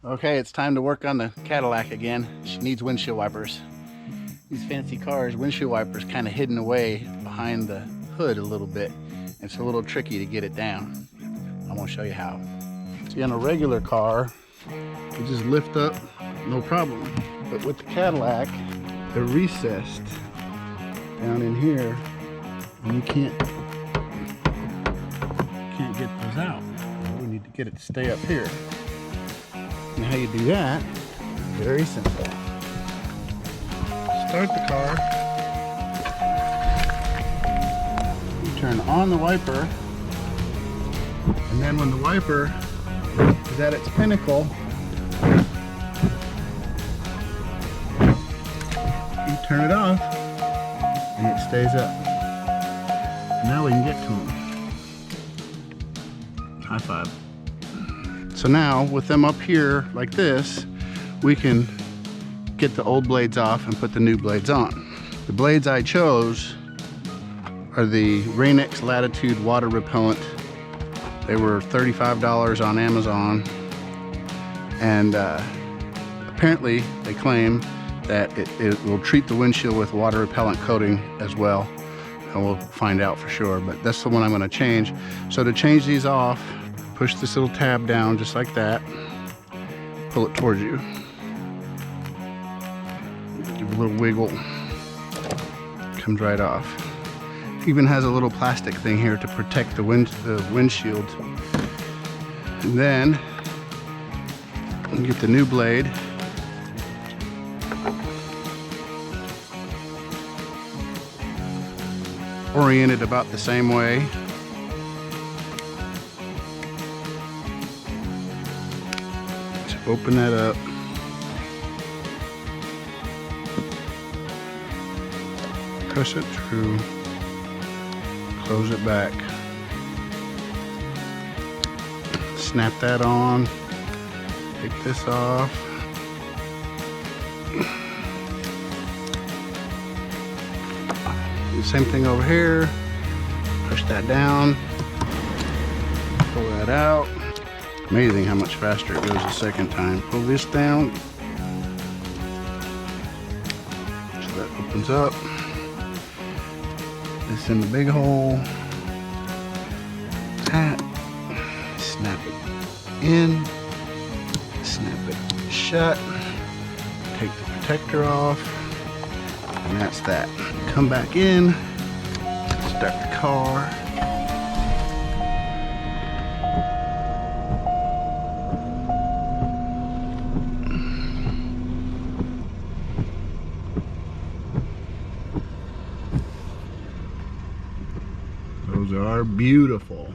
Okay, it's time to work on the Cadillac again. She needs windshield wipers. These fancy cars, windshield wipers kind of hidden away behind the hood a little bit. It's a little tricky to get it down. I'm gonna show you how. See, on a regular car, you just lift up, no problem. But with the Cadillac, they're recessed down in here, and you can't get those out. We need to get it to stay up here. And how you do that, very simple. Start the car. You turn on the wiper, and then when the wiper is at its pinnacle, you turn it off, and it stays up. Now we can get to them. High five. So now, with them up here like this, we can get the old blades off and put the new blades on. The blades I chose are the Rain-X Latitude Water Repellent. They were $35 on Amazon. And apparently, they claim that it will treat the windshield with water repellent coating as well. And we'll find out for sure, but that's the one I'm gonna change. So to change these off, push this little tab down just like that. Pull it towards you. Give it a little wiggle. Comes right off. Even has a little plastic thing here to protect the windshield. And then you get the new blade. Oriented about the same way. Open that up. Push it through. Close it back. Snap that on. Take this off. Do the same thing over here. Push that down. Pull that out. Amazing how much faster it goes the second time. Pull this down. So that opens up. This in the big hole. That. Snap it in. Snap it shut. Take the protector off. And that's that. Come back in. Start the car. Those are beautiful.